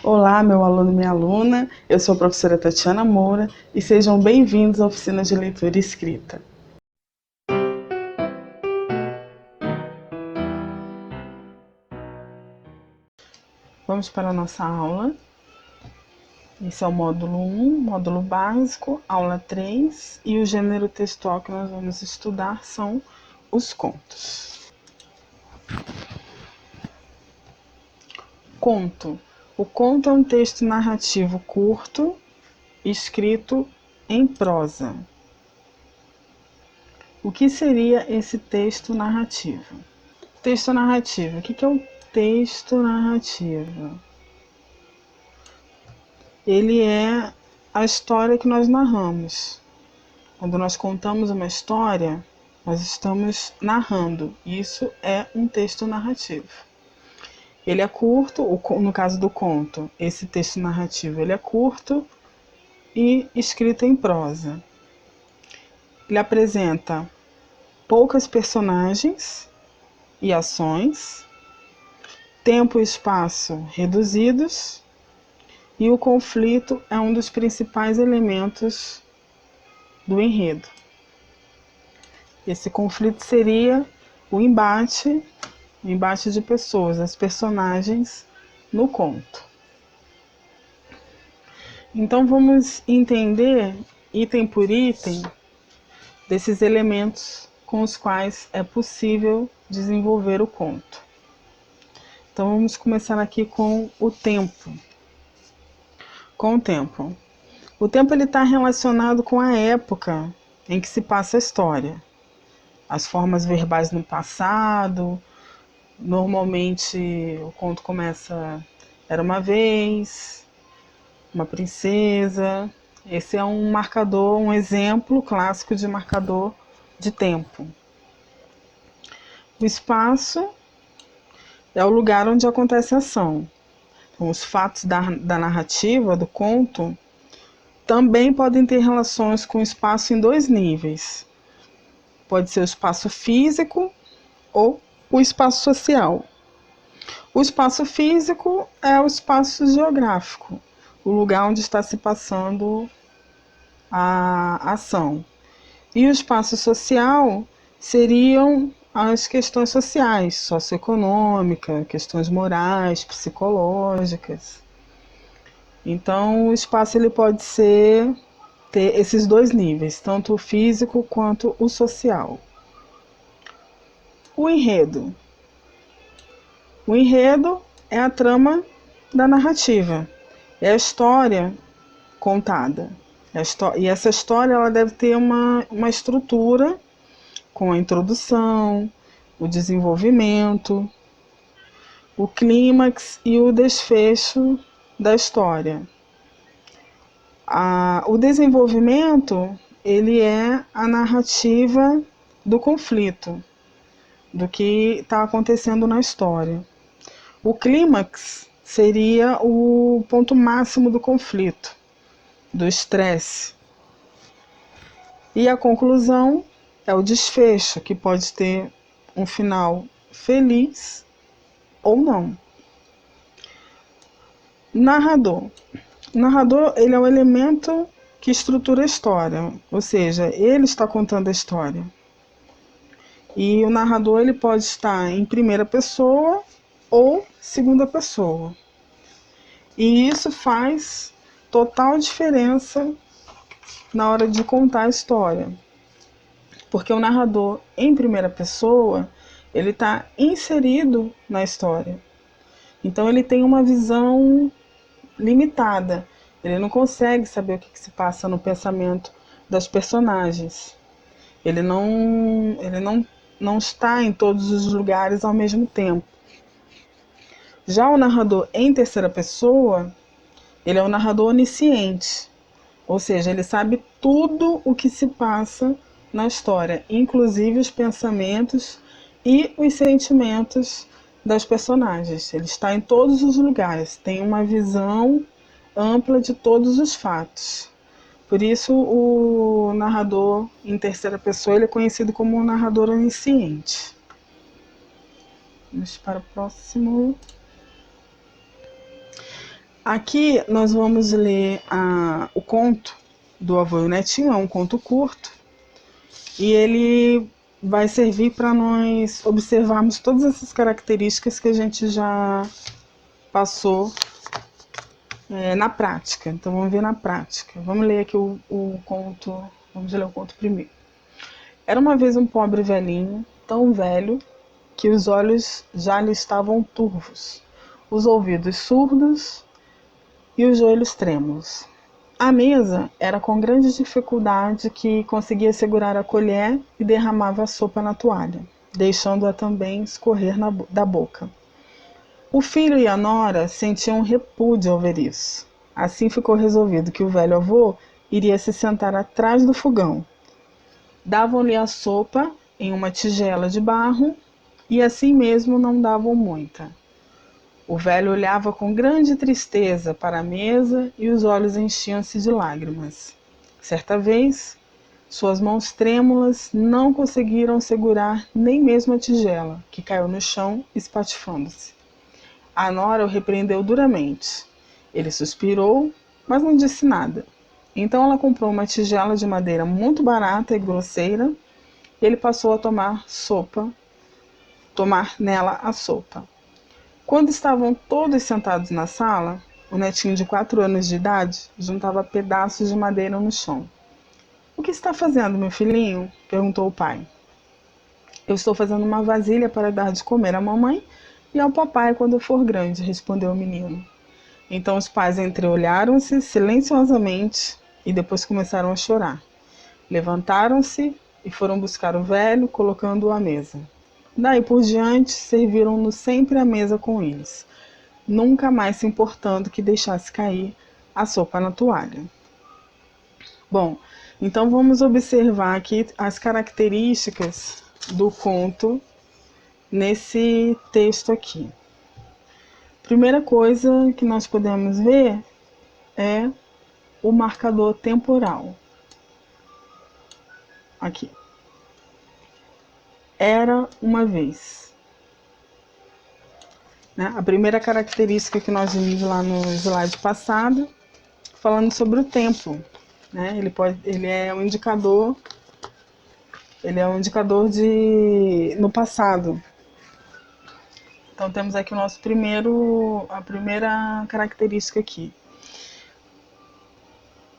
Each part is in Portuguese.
Olá, meu aluno e minha aluna, eu sou a professora Tatiana Moura e sejam bem-vindos à oficina de leitura e escrita. Vamos para a nossa aula. Esse é o módulo 1, módulo básico, aula 3, e o gênero textual que nós vamos estudar são os contos. Conto. O conto é um texto narrativo curto, escrito em prosa. O que seria esse texto narrativo? Texto narrativo. O que é o texto narrativo? Ele é a história que nós narramos. Quando nós contamos uma história, nós estamos narrando. Isso é um texto narrativo. Ele é curto, no caso do conto, esse texto narrativo, ele é curto e escrito em prosa. Ele apresenta poucas personagens e ações, tempo e espaço reduzidos, e o conflito é um dos principais elementos do enredo. Esse conflito seria o embate de pessoas, as personagens no conto. Então vamos entender, item por item, desses elementos com os quais é possível desenvolver o conto. Então vamos começar aqui com o tempo. Com o tempo. O tempo está relacionado com a época em que se passa a história. As formas verbais no passado, normalmente o conto começa, era uma vez, uma princesa. Esse é um marcador, um exemplo clássico de marcador de tempo. O espaço é o lugar onde acontece a ação. Então, os fatos da narrativa, do conto, também podem ter relações com o espaço em dois níveis. Pode ser o espaço físico ou o espaço social. O espaço físico é o espaço geográfico, o lugar onde está se passando a ação. E o espaço social seriam as questões sociais, socioeconômicas, questões morais, psicológicas. Então, o espaço ele pode ter esses dois níveis, tanto o físico quanto o social. O enredo. O enredo é a trama da narrativa, é a história contada. E essa história ela deve ter uma estrutura com a introdução, o desenvolvimento, o clímax e o desfecho da história. O desenvolvimento ele é a narrativa do conflito, do que está acontecendo na história. O clímax seria o ponto máximo do conflito, do estresse. E a conclusão é o desfecho, que pode ter um final feliz ou não. Narrador. O narrador ele é o elemento que estrutura a história, ou seja, ele está contando a história. E o narrador ele pode estar em primeira pessoa ou segunda pessoa. E isso faz total diferença na hora de contar a história. Porque o narrador em primeira pessoa, ele está inserido na história. Então ele tem uma visão limitada. Ele não consegue saber o que se passa no pensamento das personagens. Ele não está em todos os lugares ao mesmo tempo. Já o narrador em terceira pessoa, ele é um narrador onisciente. Ou seja, ele sabe tudo o que se passa na história, inclusive os pensamentos e os sentimentos das personagens. Ele está em todos os lugares, tem uma visão ampla de todos os fatos. Por isso, o narrador em terceira pessoa ele é conhecido como um narrador onisciente. Vamos para o próximo. Aqui nós vamos ler o conto do Avô e o Netinho, é um conto curto, e ele vai servir para nós observarmos todas essas características que a gente já passou na prática. Então vamos ver na prática. Vamos ler aqui o conto, vamos ler o conto primeiro. Era uma vez um pobre velhinho, tão velho que os olhos já lhe estavam turvos, os ouvidos surdos e os joelhos trêmulos. A mesa era com grande dificuldade que conseguia segurar a colher e derramava a sopa na toalha, deixando-a também escorrer da boca. O filho e a nora sentiam repúdio ao ver isso. Assim ficou resolvido que o velho avô iria se sentar atrás do fogão. Davam-lhe a sopa em uma tigela de barro e assim mesmo não davam muita. O velho olhava com grande tristeza para a mesa e os olhos enchiam-se de lágrimas. Certa vez, suas mãos trêmulas não conseguiram segurar nem mesmo a tigela, que caiu no chão, espatifando-se. A nora o repreendeu duramente. Ele suspirou, mas não disse nada. Então ela comprou uma tigela de madeira muito barata e grosseira e ele passou a tomar nela a sopa. Quando estavam todos sentados na sala, o netinho de 4 anos de idade juntava pedaços de madeira no chão. "O que está fazendo, meu filhinho?" perguntou o pai. "Eu estou fazendo uma vasilha para dar de comer à mamãe e ao papai quando eu for grande", respondeu o menino. Então os pais entreolharam-se silenciosamente e depois começaram a chorar. Levantaram-se e foram buscar o velho, colocando-o à mesa. Daí por diante, serviram-no sempre à mesa com eles, nunca mais se importando que deixasse cair a sopa na toalha. Bom, então vamos observar aqui as características do conto nesse texto aqui. Primeira coisa que nós podemos ver é o marcador temporal. Aqui. Era uma vez. Né? A primeira característica que nós vimos lá no slide passado, falando sobre o tempo. Né? Ele é um indicador de no passado. Então temos aqui a primeira característica aqui.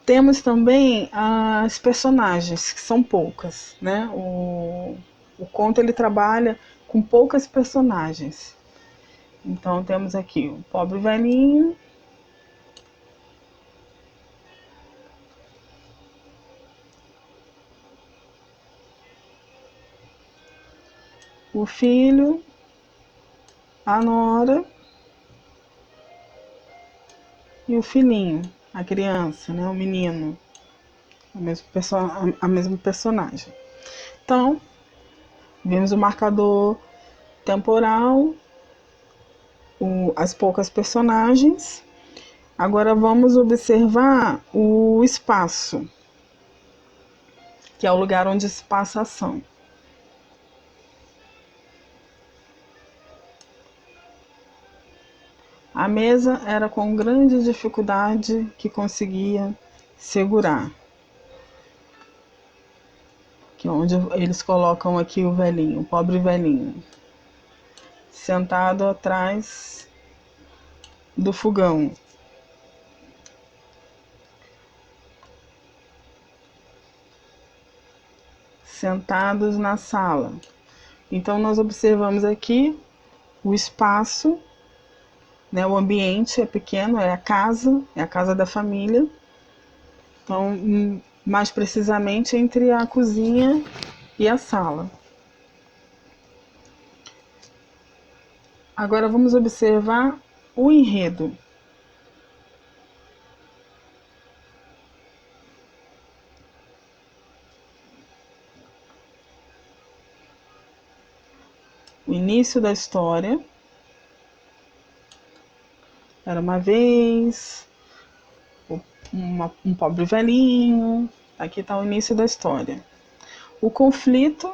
Temos também as personagens, que são poucas, né? O conto ele trabalha com poucas personagens. Então temos aqui o pobre velhinho, o filho, a nora e o filhinho, a criança, né? O menino, a mesma personagem. Então, vimos o marcador temporal, as poucas personagens. Agora vamos observar o espaço, que é o lugar onde se passa a ação. A mesa era com grande dificuldade que conseguia segurar. Que é onde eles colocam aqui o velhinho, o pobre velhinho, sentado atrás do fogão. Sentados na sala. Então nós observamos aqui o espaço, né, o ambiente é pequeno, é a casa da família. Então, mais precisamente entre a cozinha e a sala. Agora vamos observar o enredo. O início da história. Era uma vez um pobre velhinho. Aqui está o início da história. O conflito.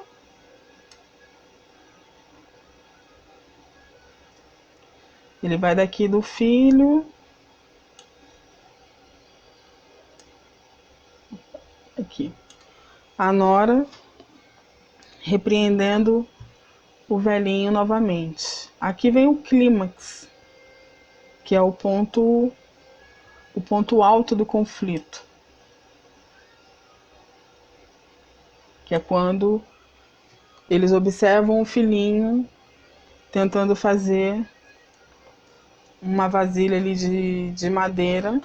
Ele vai daqui do filho aqui. A nora repreendendo o velhinho novamente. Aqui vem o clímax, que é o ponto alto do conflito, que é quando eles observam o filhinho tentando fazer uma vasilha ali de madeira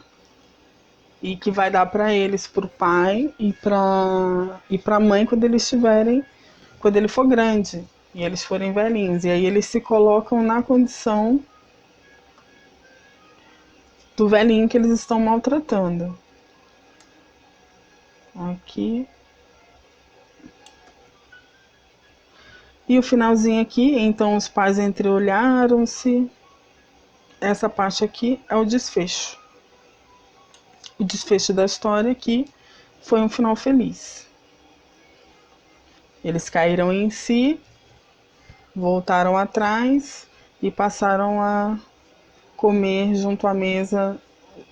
e que vai dar para eles, para o pai e para a mãe quando ele for grande e eles forem velhinhos. E aí eles se colocam na condição do velhinho que eles estão maltratando. Aqui. E o finalzinho aqui, então os pais entreolharam-se. Essa parte aqui é o desfecho. O desfecho da história aqui foi um final feliz. Eles caíram em si, voltaram atrás e passaram a comer junto à mesa,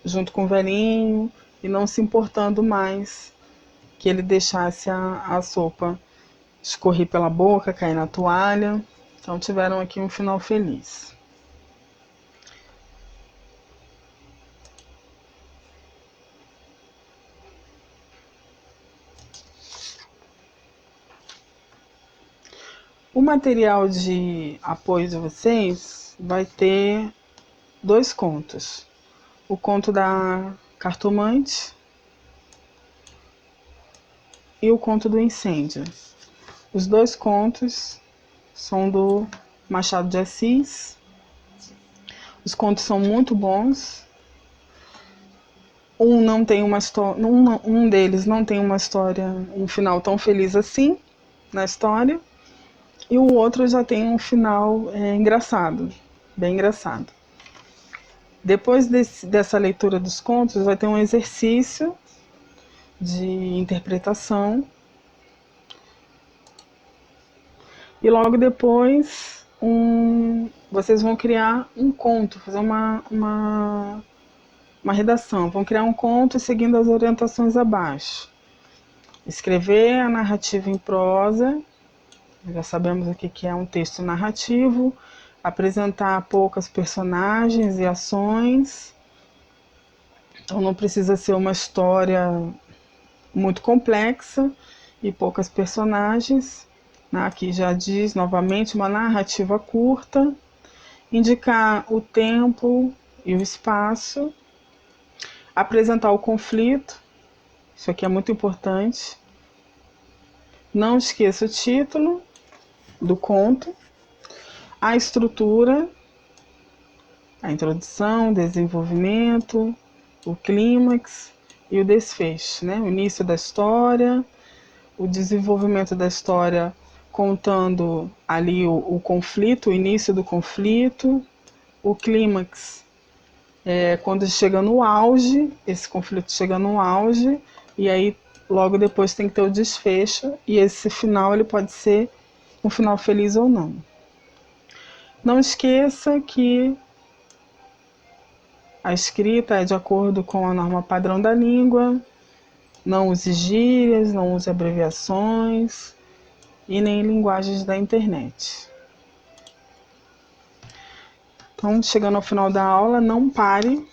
junto com o velhinho, e não se importando mais que ele deixasse a sopa escorrer pela boca, cair na toalha. Então tiveram aqui um final feliz. O material de apoio de vocês vai ter 2 contos. O conto da cartomante e o conto do incêndio. Os 2 contos são do Machado de Assis. Os contos são muito bons. Um deles não tem uma história, um final tão feliz assim na história. E o outro já tem um final engraçado, bem engraçado. Depois dessa leitura dos contos, vai ter um exercício de interpretação. E logo depois, vocês vão criar um conto, fazer uma redação. Vão criar um conto seguindo as orientações abaixo. Escrever a narrativa em prosa. Já sabemos o que é um texto narrativo. Apresentar poucas personagens e ações. Então não precisa ser uma história muito complexa e poucas personagens. Aqui já diz novamente uma narrativa curta. Indicar o tempo e o espaço. Apresentar o conflito. Isso aqui é muito importante. Não esqueça o título do conto, a estrutura, a introdução, o desenvolvimento, o clímax e o desfecho, né? O início da história, o desenvolvimento da história contando ali o conflito, o início do conflito, o clímax quando chega no auge, esse conflito chega no auge, e aí logo depois tem que ter o desfecho, e esse final ele pode ser um final feliz ou não. Não esqueça que a escrita é de acordo com a norma padrão da língua, não use gírias, não use abreviações e nem linguagens da internet. Então, chegando ao final da aula, não pare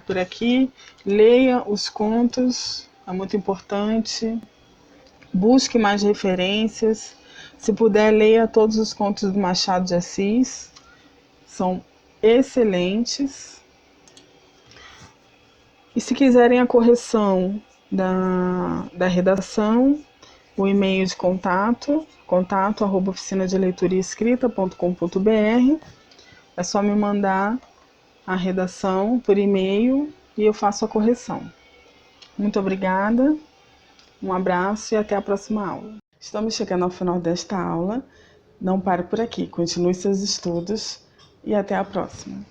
por aqui, leia os contos, é muito importante, busque mais referências. Se puder, leia todos os contos do Machado de Assis, são excelentes. E se quiserem a correção da redação, o e-mail de contato@oficinadeleitoriaescrita.com.br. É só me mandar a redação por e-mail e eu faço a correção. Muito obrigada, um abraço e até a próxima aula. Estamos chegando ao final desta aula. Não pare por aqui, continue seus estudos e até a próxima.